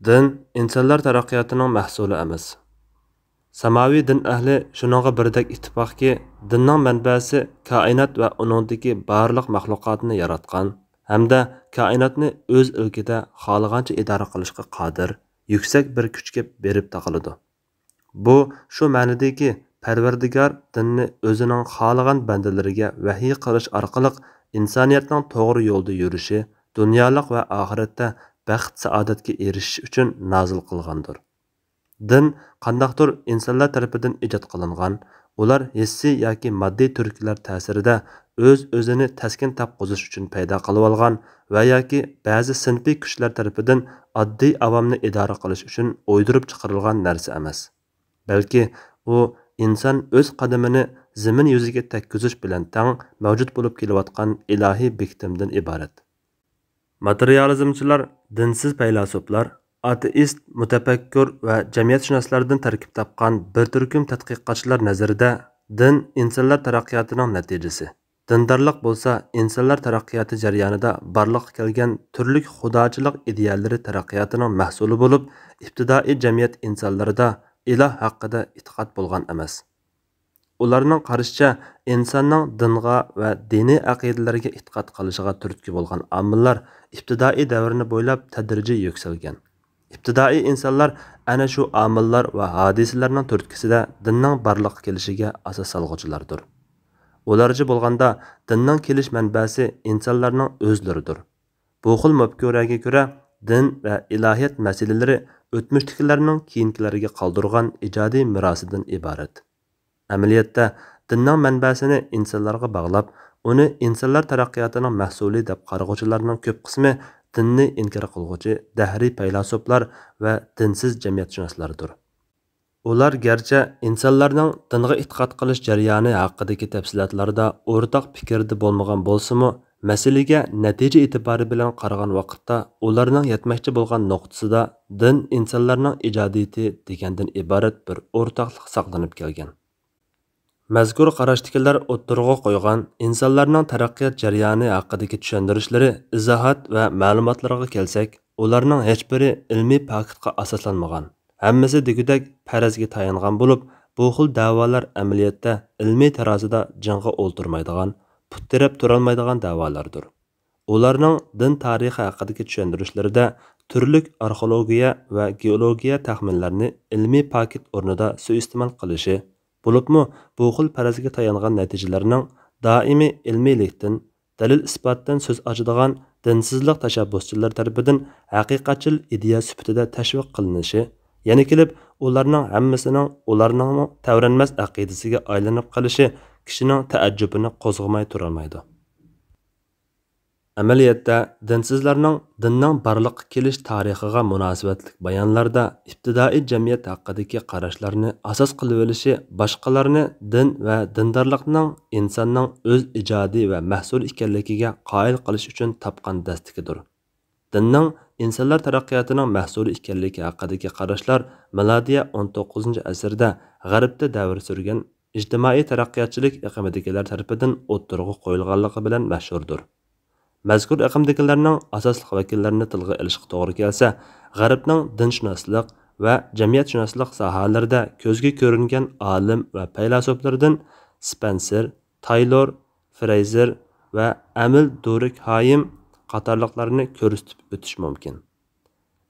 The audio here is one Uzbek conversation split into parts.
Din insonlar taraqqiyotining mahsuli emas. Samaviy din ahli shuningga birdek ittifoqki, dinning manbasi koinot va uningdagi barliq maxluqotni yaratgan hamda koinotni o'z ilkida xohlagancha idora qilishga qodir, yuksak bir kuchga berib taqiladi. Bu shu ma'nodaki, Parvardigor dinni o'zining xohlagan bandalariga vahiy qilish orqali insoniyatning to'g'ri yo'lda yurishi, dunyolik va oxiratda baxt saodatga erishish uchun nozil qilgandir. Din qandaqdir insonlar tarafidan ijod qilingan, ular hissiy yoki moddiy turklar ta'sirida o'z-o'zini taskin topqizish uchun paydo qilib olgan va yoki ba'zi sinfiy kuchlar tarafidan oddiy avomni idora qilish uchun o'ydirib chiqarilgan narsa emas. Balki u inson o'z qadamini zamin yuziga tekkizish bilan tang mavjud bo'lib kelayotgan ilohiy bitimdan iborat. Materializmchilar, dinsiz faylasuflar, ateist, mutafakkur va jamiyatshunoslardan tarkib topgan bir turkum tadqiqotchilar nazarida din insonlar taraqqiyotining natijasi. Dindorlik bo'lsa, insonlar taraqqiyoti jarayonida barliqqa kelgan turli xudochilik ideyalari taraqqiyotining mahsuli bo'lib, ibtidoiy jamiyat insonlarida iloh haqida e'tiqod bo'lgan emas. Ularning qarashicha, insonning dinga va diniy aqidalarga e'tiqod qilishiga turtki bo'lgan omillar ibtidoiy davrni bo'ylab tadrijiy yuksalgan. İbtidai insonlar ana shu omillar va hodisalarning turtkisida dinning barliqqa kelishiga asos solg'uvchilardir. Ularcha bo'lganda dinning kelish manbasi insonlarning o'zlaridir. Bu xil mafkuraga ko'ra din va ilohiyat masalalari o'tmishdagilarning keyingilarga qoldirgan ijodiy merosidan iborat. Amaliyotda dinning manbasini insonlarga bog'lab, uni insonlar taraqqiyotining mahsuli deb qarag'uvchilarning ko'p qismi dinni inkor qilguvchi dahriy faylasuflar va dinsiz jamiyatshunoslardir. Ular garchi insonlarning dinga e'tiqod qilish jarayoni haqidagi tafsilotlarda o'rtoq fikrda bo'lmagan bo'lsa-mu, masalaga natija e'tibori bilan qaragan vaqtda ularning yetmoqchi bo'lgan nuqtasida din insonlarning ijodiyati degandan iborat bir o'rtoqlik saqlanib kelgan. Mazkur qarashdagilar o'ttirg'a qo'ygan insonlarning taraqqiyot jarayoni haqidagi tushuntirishlari, izohat va ma'lumotlarga kelsak, ularning hech biri ilmiy faktga asoslanmagan. Hammasi degudek farazga tayangan bo'lib, bu xil da'volar amaliyotda ilmiy tarozida jangga o'ltirmaydigan, puttirab turolmaydigan da'volardir. Ularning din tarixi haqidagi tushuntirishlarida turli arxeologiya va geologiya taxminlarini ilmiy paket o'rnida suiiste'mol qilishi bo'libmi, bu xil farazga tayangan natijalarning doimiy ilmiylikdan, dalil isbotdan so'z ochadigan dinsizlik tashabbuschilar tarafidan haqiqatchil ideya sifatida tashviq qilinishi, yana kelib ularning hammasining ularning tavranmas aqidasiga aylanib qolishi kishining taajjubini qo'zg'amay turolmaydi. Amaliyotda dinsizlarning dinning barliqqa kelish tarixiga munosabatli bayonlarda ibtidoiy jamiyat haqidagi qarashlarni asos qilib olishi boshqalarni din va dindorlikning insonning o'z ijodiy va mahsul ekanligiga qoyil qilish uchun topgan dastikidir. Dinning insonlar taraqqiyotining mahsuli ekanligi haqidagi qarashlar milodiya 19-asrda g'arbda davr surgan ijtimoiy taraqqiyotchilik iqimidagilar tarafidan o'ttirg'a qo'yilganligi bilan mashhurdir. Mazkur iqimdagilarning asosli vakillarini tilga olishga to'g'ri kelsa, g'arbning dinshunoslik va jamiyatshunoslik sohalarida ko'zga ko'ringan olim va faylasuflardan Spencer, Taylor, Fraser va Emil Durkheim qatorliqlarini ko'rsatib o'tish mumkin.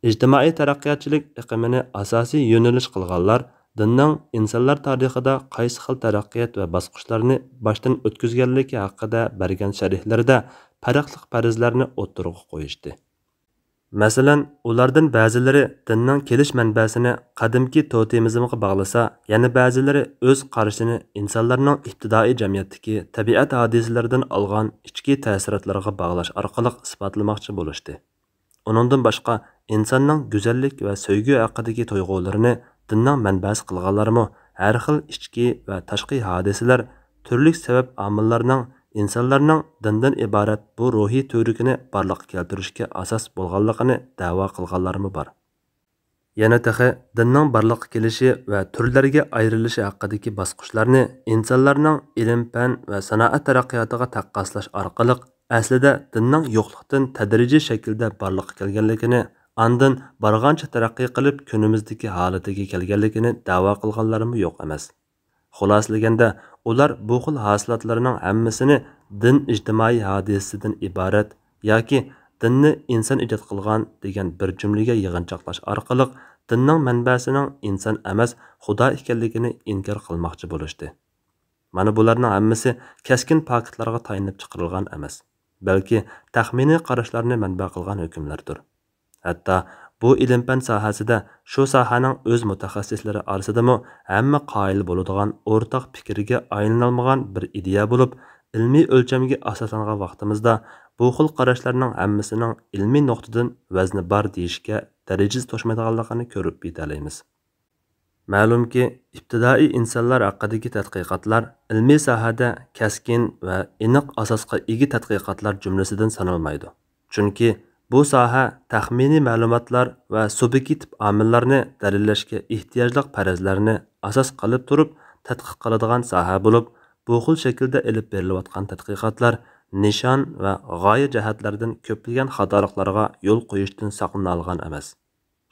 Ijtimoiy taraqqiyotchilik iqimini asosiy yo'nalish qilganlar dinning insonlar tarixida qaysi xil taraqqiyot va bosqichlarni boshdan o'tkazganligi haqida bergan sharhlarida farqli farazlarni o'ttirg'a qo'yishdi. Masalan, ulardan ba'zilari dinning kelish manbasini qadimki totemizmga bog'lasa, yana ba'zilari o'z qarashini insonlarning ibtidoiy jamiyatdagi tabiat hodisalaridan olgan ichki ta'sirotlarga bog'lash orqali isbotlamoqchi bo'lishdi. Uningdan boshqa insonning go'zallik va sevgi haqidagi tuyg'ularini dinning manbasi qilganlarmi har xil ichki va tashqi hodisalar, turli sabab omillarning insonlarning dindan iborat bu ruhiy to'rigini barliqqa keltirishga asos bo'lganligini da'vo qilganlarmi bor. Yana tahi dinning barliqqa kelishi va turlarga ayrilishi haqidagi bosqichlarni insonlarning ilm-fan va sanoat taraqqiyotiga taqqoslash orqali aslida dinning yo'qlikdan tadrijiy shaklda barliqqa kelganligini, andin barğancha taraqqiy qilib kunimizdagi holatiga kelganligini da'vo qilganlarimi yo'q emas. Xulosalaganda, ular bu xil hasilatlarning hammasini din ijtimoiy hodisasidan iborat yoki dinni inson ijod qilgan degan bir jumlaga yig'inchoqlash orqali dinning manbasining inson emas, Xudo ekanligini inkor qilmoqchi bo'lishdi. Mana bularning hammasi keskin faktlarga tayinib chiqarilgan emas, balki taxminiy qarashlarni manba qilgan hukmlardir. Hatto bu ilm-fan sohasida shu sohaning o'z mutaxassislari orasidami hamma qoyil bo'ladigan o'rtaq fikrga aylanolmagan bir ideya bo'lib, ilmiy o'lchamga asoslangan vaqtimizda bu xil qarashlarning hammasining ilmiy nuqtadan vazni bor deyishga darajasi to'shmaydiganligini ko'rib yetalaymiz. Ma'lumki, ibtidoiy insonlar haqidagi tadqiqotlar ilmiy sohada kaskin va aniq asosga ega tadqiqotlar jumlasidan sanalmaydi. Chunki bu soha taxminiy ma'lumotlar va subyektiv omillarni dalillashga ehtiyojli farazlarni asos qilib turib tadqiq qiladigan soha bo'lib, bu xil shaklda ilib berilayotgan tadqiqotlar nishon va g'oya jihatlardan ko'plagan xatoliklarga yo'l qo'yishdan saqlana olgan emas.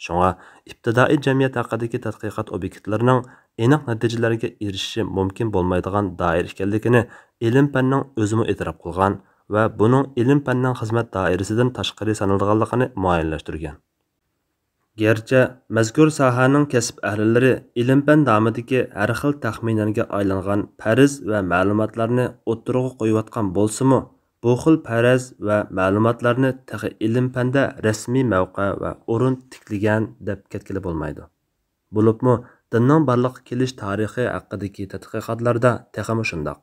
Shunga ibtidoiy jamiyat haqidagi tadqiqot obyektlarining aniq natijalarga erishishi mumkin bo'lmaydigan doir ekanligini ilm-fanning o'zimi e'tirof qilgan va buning ilm-fanning xizmat doirasidan tashqari sanaladiganligini muayyanlashtirgan. Gerçi mazkur sohaning kasb ahlilari ilm-fan davomidagi har xil taxminlarga aylangan farz va ma'lumotlarni o'ttirg'a qo'yayotgan bo'lsa-mu, bu xil faraz va ma'lumotlarni tag'i ilm-fanda rasmiy mavqe va o'rin tiklagan deb ketgili bo'lmaydi. Bo'libmi, dinning barliqqa kelish tarixi haqidagi tadqiqotlarda texmi shundoq.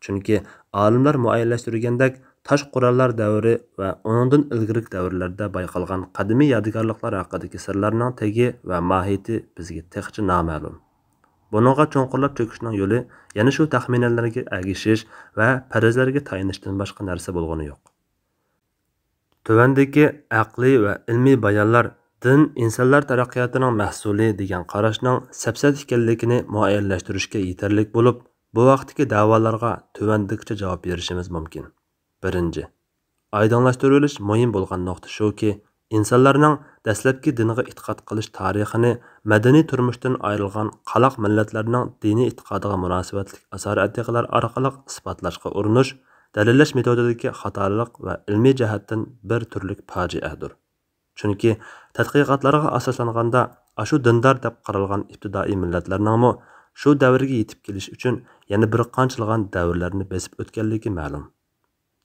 Chunki olimlar muayyanlashtirgandek tosh qurollar davri va uningdan ilgirki davrlarda bayqalgan qadimiy yodgorliklar haqidagi sirlarning tegi va mohiyati bizga texcha noma'lum. Buningga cho'nqurlab cho'kishning yo'li yana shu taxminlarga agishish va farazlarga tayinishdan boshqa narsa bo'lgani yo'q. Tuvandagi aqliy va ilmiy bayonlar din insonlar taraqqiyotining mahsuli degan qarashning safsat ekanligini muayyanlashtirishga yetarli bo'lib, bu vaqtdagi da'volarga tuvandikicha javob berishimiz mumkin. Birinchi, aydınlaştırılış muhim bo'lgan nuqta shuki, insonlarning dastlabki dinga e'tiqod qilish tarixini madaniy turmushdan ayrilgan qaloq millatlarning diniy e'tiqodiga munosabatli asoratlar orqali isbotlashga urinish, dalillash metodidagi xatolik va ilmiy jihatdan bir turlik fojiadir. Chunki tadqiqotlarga asoslanganda shu dindor deb qaralgan ibtidoiy millatlarning shu davrga yetib kelish uchun yana bir qanchalagan davrlarni besib o'tganligi ma'lum.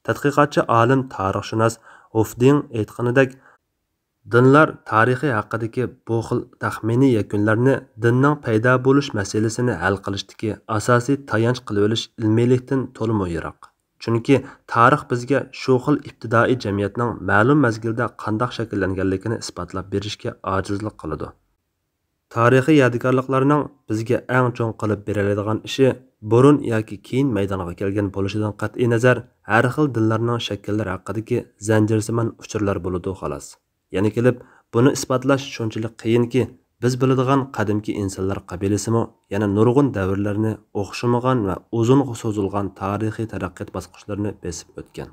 Tadqiqotchi olim tarixshunos Hofding aytganidek, dinlar tarixi haqidagi bu xil taxminiy yakunlarni dinning paydo bo'lish masalasini hal qilishdagi asosiy tayanch qilib olish ilmiylikdan to'liq yiroq. Chunki tarix bizga shu xil ibtidoiy jamiyatning ma'lum mazgilda qanday shakllanganligini isbotlab berishga ojizlik qiladi. Tarixiy yodgorliklarning bizga eng cho'ng qilib beriladigan ishi burun yoki keyin maydonga kelgan bo'lishidan qat'iy nazar har xil dinlarning shakllari haqidagi zanjirsimon uchurlar bo'ladi xolos. Yana kelib, buni isbotlash shunchalik qiyinki, biz biladigan qadimki insonlar qabilasimi yana nurg'un davrlarni o'xshamagan va uzun so'zilgan tarixiy taraqqiyot bosqichlarini besib o'tgan.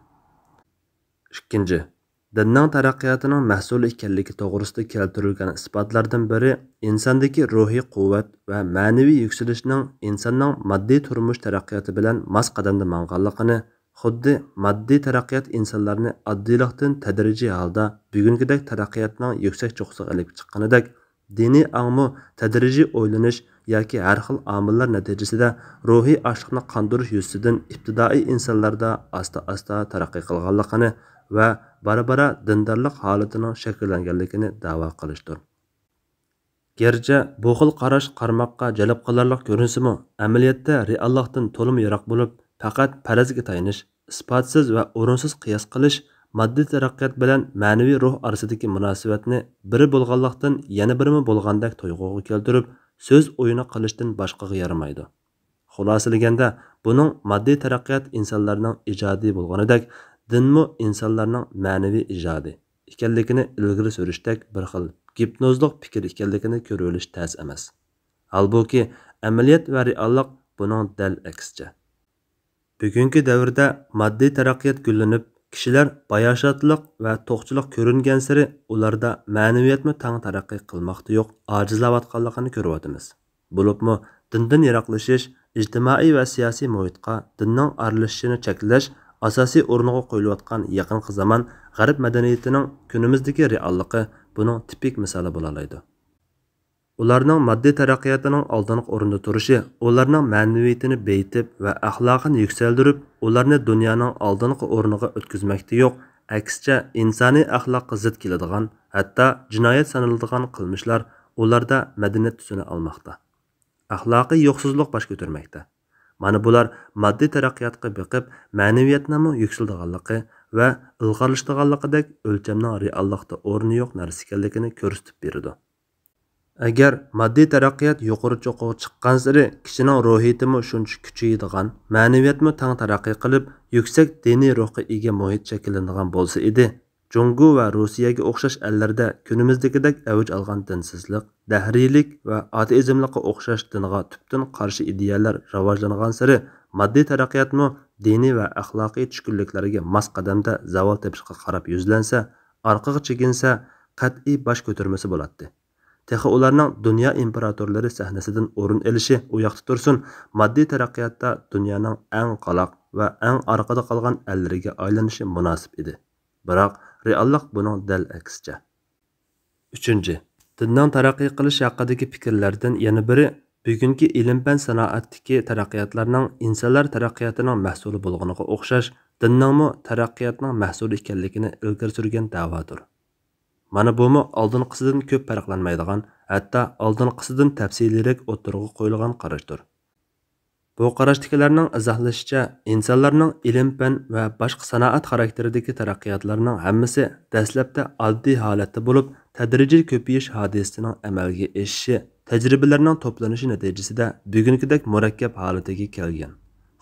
Ikkinchi, dinning taraqqiyotining mahsuli ekanligi to'g'risida keltirilgan isbotlardan biri insondagi ruhiy quvvat va ma'naviy yuksalishning insonning moddiy turmush taraqqiyoti bilan mos qadamda manganligini, xuddi moddiy taraqqiyot insonlarni oddiylikdan tadrijiy holda bugungidek taraqqiyotning yuksak cho'qqisiga olib chiqqanidek, diniy ongmu tadrijiy o'ylanish yoki har xil omillar natijasida ruhiy ochliqni qondirish yuzasidan ibtidoiy insonlarda asta-asta taraqqiy qilganligini va bara-bara dindorlik holatining shakllanganligini da'vo qilishdir. Gerçi bu xil qarash qarmoqqa jalb qilarlik ko'rinsimi, amaliyotda reallikdan to'liq yiroq bo'lib, faqat farazga tayinish, isbotsiz va o'rinsiz qiyos qilish, moddiy taraqqiyot bilan ma'naviy ruh orasidagi munosabatni biri bo'lganlikdan yana birimi bo'lgandek tuyg'uga keltirib, so'z o'yini qilishdan boshqaga yaramaydi. Xulosalaganda, buning moddiy taraqqiyot insonlarning ijodiy bo'lganidek, dinmi insonlarning ma'naviy ijodi ekanligini ilgari surishdek bir xil gipnozlik fikr ekanligini ko'rib olish tez emas. Halbuki amaliyot va reallik buning dal aksicha. Bugungi davrda moddiy taraqqiyot gullanib, Kishilar bayashatlıq və toqçılıq ko'ringansari ularda ma'naviyatmi tang taraqqiy qilmoqda yo'q, ojizlayotganligini ko'ryapmiz. Bo'libmi dindan yiroqlashish, ijtimoiy va siyosiy muhitga dinning aralashishini cheklash asosiy o'rniga qo'yilayotgan yaqinqi zamon g'arb madaniyatining kunimizdagi realligi buning tipik misoli bo'la oladi. Ularning moddiy taraqqiyotining oldingi o'rinda turishi, ularning ma'naviyatini beyitib va axloqini yuksaltirib, ularni dunyoning oldingi o'rniga o'tkazmoqda yo'q, aksicha insoniy axloqqa zid keladigan, hatto jinoyat sanaladigan qilmishlar ularda madaniyat tusini olmoqda. Axloqiy yo'qsizlik bosh ko'tarmoqda. Mana bular moddiy taraqqiyotga biqib, ma'naviyatning yuksaladiganligi va ilg'orlashadiganligidek o'lchamning reallikda o'rni yo'q narsa ekanligini ko'rsatib beradi. Agar moddiy taraqqiyot yuqori cho'qqiga chiqqan sari kishining ruhiyatimi shuncha kuchayadigan, ma'naviyatmi tang taraqqiy qilib, yuksak diniy ruhga ega muhit shakllanadigan bo'lsa edi, Jungu va Rossiyaga o'xshash ellarda kunimizdagidek avj olgan dinsizlik, dahriylik va ateizmlikqa o'xshash dinga tubdan qarshi ideyalar rivojlangan sari moddiy taraqqiyotmi diniy va axloqiy tushkunliklarga mos qadamda zavol tepishga qarab yuzlansa, orqaga chekinsa, qat'iy bosh ko'tarmasi bo'ladi. Texi ularning dunyo imperatorlari sahnasidan o'rin elishi u yoqda tursin, moddiy taraqqiyotda dunyoning eng qaloq va eng orqada qolgan ellariga aylanishi munosib edi. Biroq reallik buning dal aksicha. 3. Dinning taraqqiy qilish haqidagi fikrlardan yana biri bugungi ilm-fan sanoatdagi taraqqiyotlarning insonlar taraqqiyotining mahsuli bo'lganiga o'xshash, dinningmi taraqqiyotning mahsuli ekanligini ilgari surgan da'vodir. Mana bumi oldinqisidan ko'p farqlanmaydigan, hatto oldinqisidan tafsiliyroq o'tirg'i qo'yilgan qarashdir. Bu qarashdagilarning izohlashicha, insonlarning ilm-fan va boshqa sanoat xarakteridagi taraqqiyotlarning hammasi dastlabda oddiy holatda bo'lib, tadrijiy ko'payish hodisasining amalga oshishi, tajribalarning to'planishi natijasida bugungidek murakkab holatiga kelgan.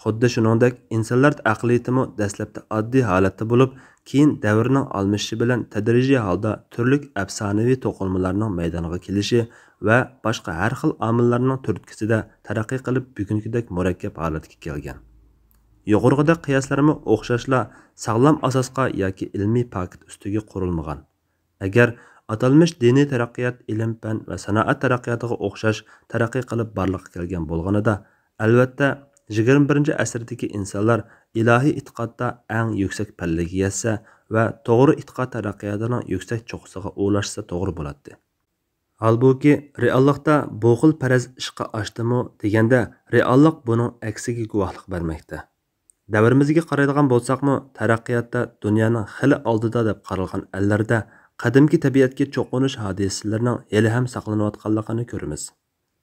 Xuddi shuningdek, insonlar aqliyatimi dastlabda oddiy holatda bo'lib, keyin davrning almashishi bilan tadrijiy holda turli afsonaviy to'qilmalarning maydoniga kelishi va boshqa har xil omillarning turtkisida taraqqiy qilib bugungidek murakkab holatga kelgan. Yuqorqida qiyoslarmi o'xshashla sog'lom asosga yoki ilmiy paket ustiga qurilmagan. Agar atalmish diniy taraqqiyot ilm-fan va sanoat taraqqiyotiga o'xshash taraqqiy qilib barliqqa kelgan bo'lganida, albatta 21-asrdagi insonlar ilohiy e'tiqodda eng yuksak pallaga yetsa va to'g'ri e'tiqod taraqqiyotining yuksak cho'qqisiga ulashsa to'g'ri bo'ladi. Halbuki reallikda bu xil faraz ishqa oshdimi deganda, reallik buning aksiga guvohlik bermoqda. Davrimizga qaraydigan bo'lsaqmi, taraqqiyotda dunyoning xili oldida deb qaralgan ellarda qadimki tabiatga cho'qinish hodisalarining hali ham saqlanayotganligini ko'ramiz.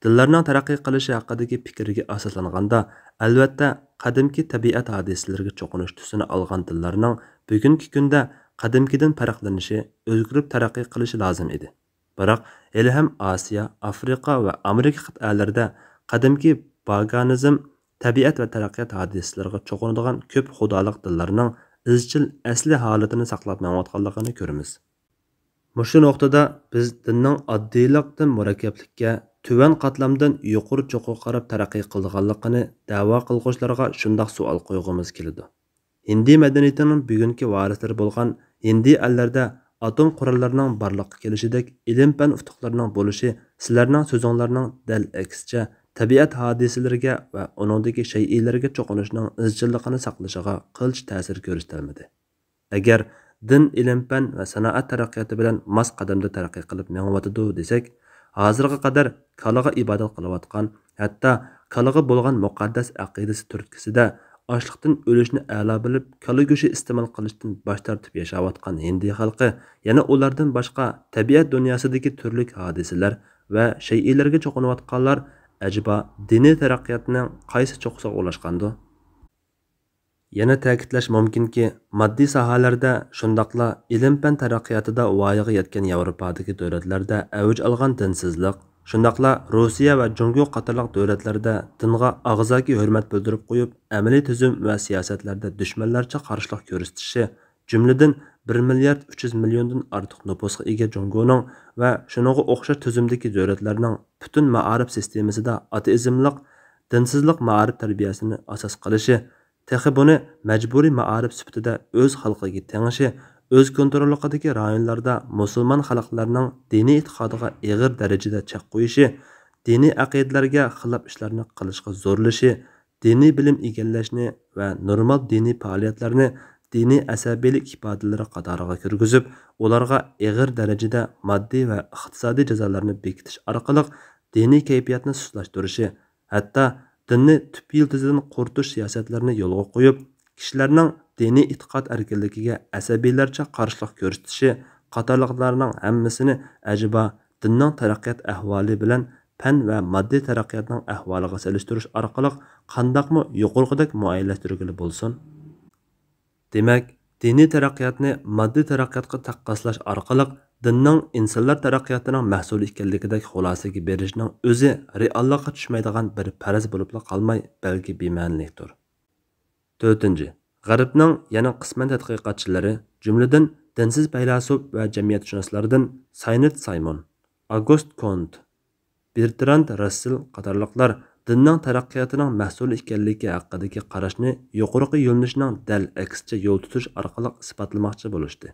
Dinlarning taraqqiy qilishi haqidagi fikrga asoslanganda, albatta qadimki tabiat hodisalariga cho'qinish tusini olgan dinlarning bugungi kunda qadimkidan farqlanishi, o'zgarib taraqqiy qilishi lozim edi. Biroq hali ham Osiyo, Afrika va Amerika qit'alarida qadimki paganizm, tabiat va taraqqiyot hodisalariga cho'qinadigan ko'p xudolik dinlarning izchil asli holatini saqlab mengayotganligini ko'ramiz. Mushu nuqtada biz dinning oddiylikdan murakkablikka, tuvan qatlamdan yuqori cho'qqiga qarab taraqqiy qilganligini da'vo qilguvchilarga shundoq savol qo'yg'imiz keladi. Hindi madaniyatining bugungi varislari bo'lgan Hindi ellarda atom qurollarining barliqqa kelishidek ilm-fan utuqlarining bo'lishi sizlarning so'zinglarning dal aksicha tabiat hodisalariga va uningdagi shay'iylarga cho'qinishning izchilligini saqlashiga qilch ta'sir ko'rsatilmadi. Agar din, ilm-fan va sanoat taraqqiyoti bilan mos qadamda taraqqiy qilib mengayotidi desak, hozirga qadar kalaga ibodat qilayotgan, hatto kalaga bo'lgan muqaddas aqidasi turtkisida ochliqdan o'lishni a'lo bilib, kala go'shi iste'mol qilishdan bosh tortib yashayotgan Hindi xalqi yana ulardan boshqa tabiat dunyosidagi turli hodisalar va shay'iylarga cho'qinayotganlar ajaba diniy taraqqiyotning qaysi cho'qqisiga ulashgandi? Yana ta'kidlash mumkinki, moddiy sohalarda shundaqla ilm-fan taraqqiyotida voyaga yetgan Yevropadagi davlatlarda avj olgan dinsizlik, shundaqla Rossiya va Jungu qatorliq davlatlarda dinga og'zaki hurmat bildirib qo'yib, amaliy tuzum va siyosatlarda dushmanlarcha qarshilik ko'rsatishi, jumladan 1 milliard 300 milliondan ortiq nüfusga ega Junguning va shuningga o'xshash tuzumdagi davlatlarning butun ma'arif sistemasida ateizmlik, dinsizlik ma'arif tarbiyasini asos qilishi Texi buni majburiy ma'arif sifatida o'z xalqiga tengishi, o'z kontrolidagi rayonlarda musulmon xalqlarning diniy e'tiqodiga og'ir darajada chek qo'yishi, diniy aqidalarga xilof ishlarni qilishga zo'rlashi, diniy bilim egallashni va normal diniy faoliyatlarni diniy asabiylik ifodalari qatoriga kirgizib, ularga og'ir darajada moddiy va iqtisodiy jazolarni bekitish orqali diniy kayfiyatni suslashtirishi, hatto dinni tüp yildizidan qurtish siyosatlarini yo'lga qo'yib, kishilarning diniy e'tiqod erkinligiga asabiylarcha qarshilik ko'rsatishi qatorliqlarning hammasini ajaba dinning taraqqiyot ahvoli bilan fan va moddiy taraqqiyotning ahvoliga solishtirish orqali qandoqmi yuqorqidek muayyonlashtirgili bo'lsin. Demak, diniy taraqqiyotni moddiy taraqqiyotga taqqoslash orqali dinning insonlar taraqqiyotining mahsuli ekanligidek xulosaga berishning o'zi reallikqa tushmaydigan bir faraz bo'lib qolmay, balki bema'nilikdir. 4. G'arbning yana qisman tadqiqotchilari, jumladan dinsiz faylasuf va jamiyatshunoslardan Saynet Simon, August Comte, Bertrand Russell qatorliqlar dinning taraqqiyotining mahsuli ekanligi haqidagi qarashni yuqorqi yo'nalishning dal aksicha yo'l tutish orqali isbotlamoqchi bo'lishdi.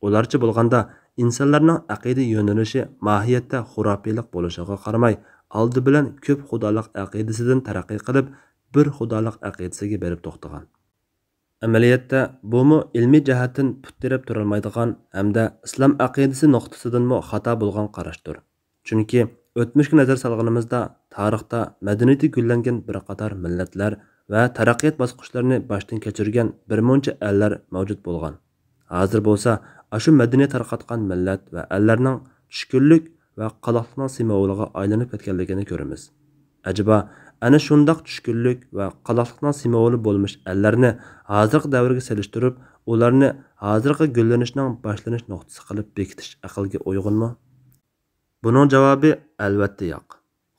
Ularcha bo'lganda, insonlarning aqida yo'nalishi mohiyatda xurofiylik bo'lishiga qaramay, oldi bilan ko'p xudolik aqidasidan taraqqiy qilib, bir xudolik aqidasiga berib to'xtagan. Amaliyotda bumi ilmiy jihatdan puttirab turolmaydigan hamda islom aqidasi nuqtasidanmi xato bo'lgan qarashdir. Chunki o'tmishga nazar solganimizda tarixda madaniyati gullangan bir qator millatlar va taraqqiyot bosqichlarini boshdan kechirgan bir muncha ellar mavjud bo'lgan. Hozir bo'lsa, shu madaniyat tarqatgan millat va ellarning tushkunlik va qaloqlikning simvoliga aylanib ketganligini ko'ramiz. Acaba ana shundoq tushkunlik va qaloqlikning simvoli bo'lmish ellarni hozirgi davrga selishtirib, ularni hozirgi gullanishning boshlanish nuqtasi qilib bekitish aqlga uyg'unmi? Buning javobi albatta yo'q.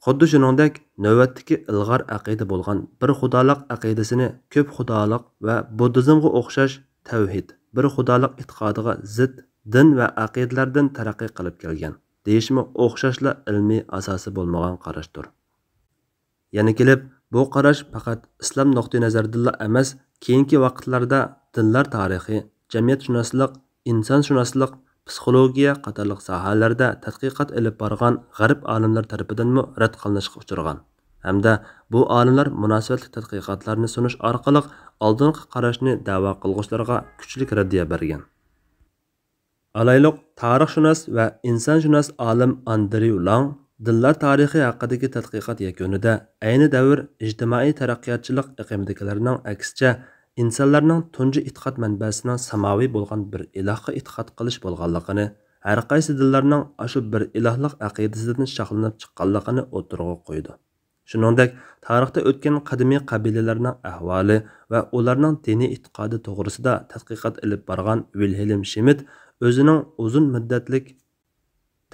Xuddi shuningdek, navbatdagi ilg'or aqida bo'lgan bir xudolik aqidasini ko'p xudolik va buddizmga o'xshash tavhid, bir xudolik e'tiqodiga zid din va aqidalardan taraqqiy qilib kelgan. Deyishmi o'xshashla ilmiy asosi bo'lmagan qarashdir. Yana kelib, bu qarash faqat islom nuqtai nazaridan emas, keyingi vaqtlarda dinlar tarixi, jamiyatshunoslik, insonshunoslik, psixologiya qatorliq sohalarda tadqiqot olib borgan g'arb olimlar tarafidanmi rad qilinishga uchragan. Hamda bu olimlar munosabatli tadqiqotlarni sunish orqali oldingi qarashni da'vo qilguvchilarga kuchli raddiya bergan. Alayliq tarixshunos va insonshunos olim Andrew Lang dinlar tarixi haqidagi tadqiqot yakunida ayni davr ijtimoiy taraqqiyotchilik iqimidagilarning aksicha insonlarning tunji e'tiqod manbasining samoviy bo'lgan bir ilohga e'tiqod qilish bo'lganligini, har qaysi dinlarning shu bir ilohlik aqidasidan shaxlanib chiqqanligini o'tirg'a qo'ydi. Shuningdek, tarixda o'tgan qadimiy qabilalarning ahvoli va ularning diniy e'tiqodi to'g'risida tadqiqot olib borgan Wilhelm Schmidt o'zining uzun muddatlik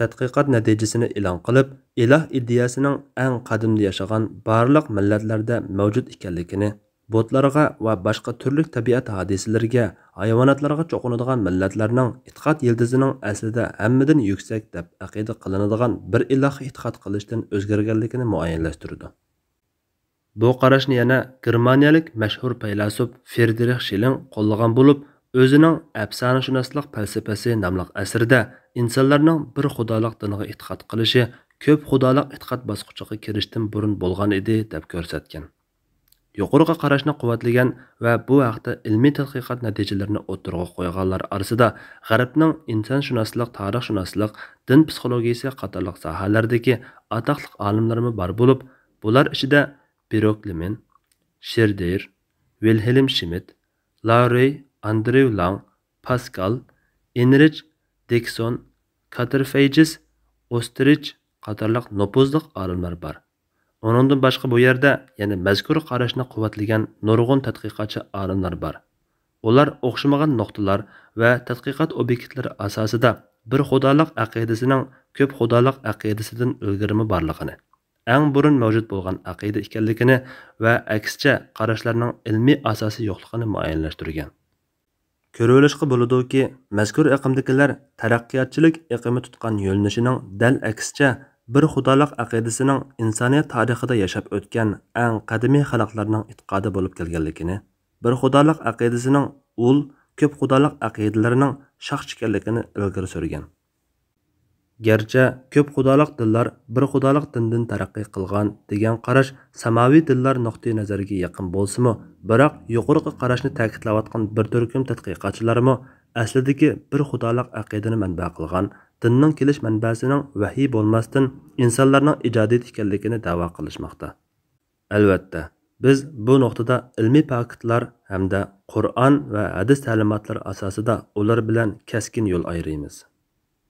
tadqiqot natijasini e'lon qilib, iloh ideyasining eng qadimda yashagan barliq millatlarda mavjud ekanligini, botlarga va boshqa turli tabiat hodisalariga, hayvonotlarga cho'qinadigan millatlarning e'tiqod yildizining aslida hammadan yuksak deb aqida qilinadigan bir ilohga e'tiqod qilishdan o'zgarganligini muayyanlashtirdi. Bu qarashni yana germaniyalik mashhur faylasuf Friedrich Schilling qo'llagan bo'lib, o'zining afsonashunoslik falsafasi nomli asrida insonlarning bir xudolik diniga e'tiqod qilishi ko'p xudolik e'tiqod bosqichiga kirishdan burun bo'lgan edi deb ko'rsatgan. Yuqorqi qarashni quvvatlagan va bu haqda ilmiy tadqiqot natijalarini o'tirg'a qo'yganlar orasida g'arbning insonshunoslik, tarixshunoslik, din psixologiyasi qatorliq sohalardagi atoqli olimlarmi bor bo'lib, bular ichida Birok-Lemin, Sherder, Wilhelm Schmidt, Larey, Andrew Lang, Pascal, Heinrich Dixon, Katterfeigis, Ostrich qatorliq nopozliq olimlar bor. Onundan boshqa bu yerda yana mazkur qarashni quvvatlagan nurg'un tadqiqotchi olimlar bor. Ular o'xshamagan nuqtalar va tadqiqot obyektlari asosida bir xudolik aqidasining ko'p xudolik aqidasidan ilgirimi borligini, eng burun mavjud bo'lgan aqida ekanligini va aksicha qarashlarning ilmiy asosi yo'qligini muayyanlashtirgan. Ko'rilishqa bo'ladiki, mazkur iqimdagilar taraqqiyotchilik iqimi tutgan yo'lnishining dal aksicha bir xudolik aqidasining insoniyat tarixida yashab o'tgan eng qadimiy xalqlarning e'tiqodi bo'lib kelganligini, bir xudolıq aqidasining ul ko'p xudolıq aqidalarining shox ekanligini ilgari surgan. Gerçi ko'p xudolıq dinlar bir xudolıq dindan taraqqiy qilgan degan qarash samoviy dinlar nuqtai nazariga yaqin bo'lsa-mu, biroq yuqorqi qarashni ta'kidlayotgan bir turkum tadqiqotchilarmi aslidagi bir xudolıq aqidani manba qilgan dinning kelish manbasining vahiy bo'lmasdan insonlarning ijodiyati ekanligini da'vo qilishmoqda. Albatta, biz bu nuqtada ilmiy faktlar hamda Qur'on va hadis ta'limotlari asosida ular bilan keskin yo'l ayiramiz.